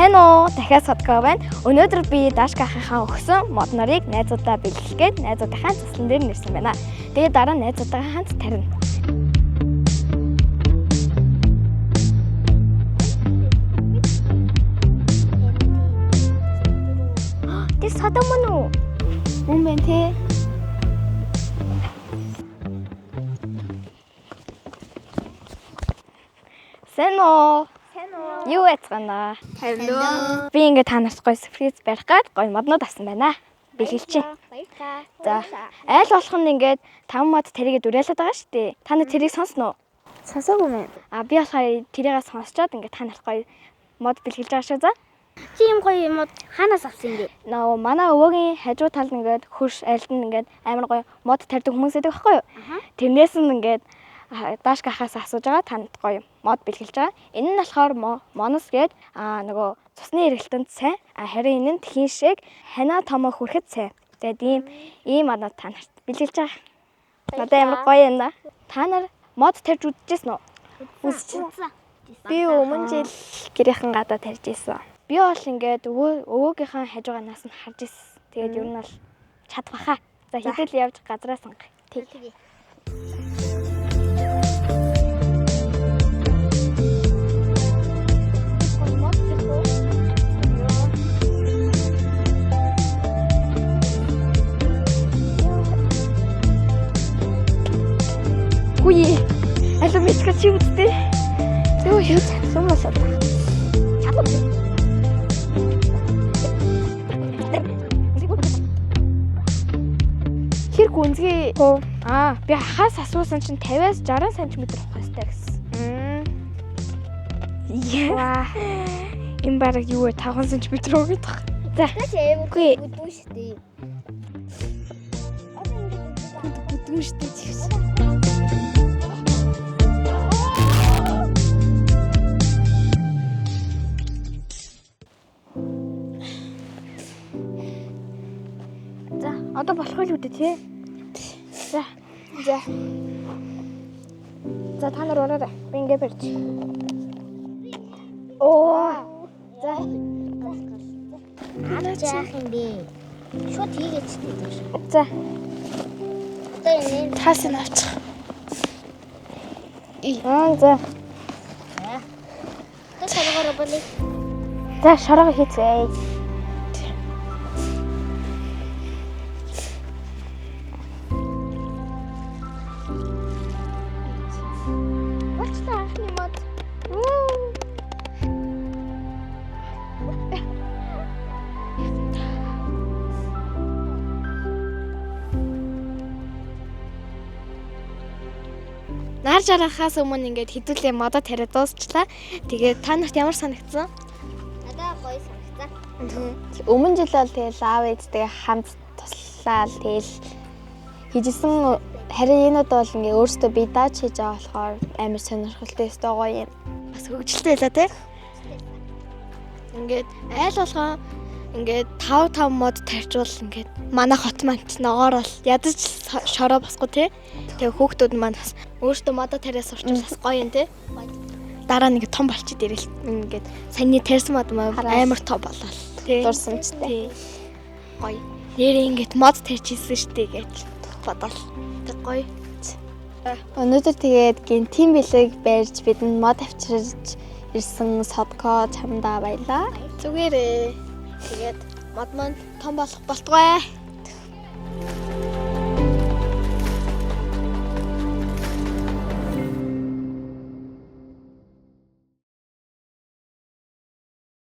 Сайн уу? Дахиад Содко байна. Өнөөдөр би Дашка ахыхаа өгсөн мод нарыг найзуудаа бэлгэлгээд найзуудынхаа заслан дээр нэрсэн байна. Тэгээд дараа нь найзуудтайгаа хамт тарина. Тэр содо мөн үү? Мөн байна те. Сайн уу? Юу яцгаана? Hello. Би ингээ та нарт гоё сюрприз барих гээд гоё моднууд авсан байна. Бэлгэлчих. За, айл болох нь ингээд 5 мод тэрийгээ дүрэлээд байгаа шүү дээ. Та нар тэрийг сонсноо? Сонсоогүй мэн. Би болохоор тэрийгээ сонсчоод ингээ та нарт гоё мод бэлгэлж байгаа шүү. За. Чи юм гоё юм уу? Хаанаас авсан юм бэ? Нөө манай өвөөгийн хажуу талд ингээд хөрш айлд нь ингээд амар гоё мод тарьдаг хүмүүс байдаг байхгүй юу? Тэрнээс нь ингээд Дашка хаас асууж байгаа танд гоё мод бэлгэлж байгаа. Энэ нь болохоор моноос гээд нөгөө цусны эргэлтэнд сайн. Харин энэ нь тхийн шиг ханаа томоо хүрэхэд сайн. Тэгээд ийм модод та нарт бэлгэлж байгаа. Надад амар гоё юм да. Та нар мод тарьж үзчихсэн үү? Үзсэн. Би өмнө жил гэрийнхэн гадаа тарьж ирсэн. Би бол ингээд өвөөгийнхаа хажуугаас нь харж ирсэн. Тэгээд ер нь бол чадвахаа. За хэдэл явж газраа сонго. Тэгээ. Хүй. Алуу мичка чи үсттэй. Юу юу чадсан мас одоо. Хэр гүнзгий. Би хаас асуусан чинь 50-аас 60 см авах хэрэгтэй гэсэн. Яа. Энэ бараг юу вэ? 5 см өгөх. За. Үгүй. Үдгүй шүү дээ. Үдгүй шүү дээ. За, одоо болох л үүдээ тий. За. За та нар ураарай. Би ингээ барьж. Оо. За. Яах юм бэ? Шууд хийгээч дээ. За. Одоо энэ Таас нь авчих. За. одоо шаргаар болыг. За, шарга хийцгээе. Бачта ахны мод. Нар жарахаас өмнө ингээд хэдүүлээ модоо тариад дуусчлаа. Тэгээд та нарт ямар санагдсан? Надаа гоё санагцсан. Өмнө жил бол тэгэл аав ээжтэйгээ хамт туслаад тэгэл хийжсэн. Харин энэ удаа бол ингээ өөртөө би дааж хийж байгаа болохоор амар сонирхолтой өстой гоё юм. Бас хөвгөлтэй байлаа тий. Ингээд айл болгоо ингээд 5 мод тарьчвал ингээд манай хот мант ногоор бол ядаж шороо босгүй тий. Тэгээ хүүхдүүд маань бас өөртөө модоо тариас урчвал бас гоё юм тий. Дараа нэг том болчихэд ирэл ингээд саний тарьсан мод амар том болол тий. Дурсамжтай. Гоё. Нэрээ ингээд мод тарьж ирсэн штэ гэж бодол. Тэг гоё. Өнөөдөр тэгээд гинтийн бэлэг барьж бидэнд мод авчирч ирсэн Содко чамдаа баялаа. Зүгээрээ. Тэгээд мод маань том болох болтугай.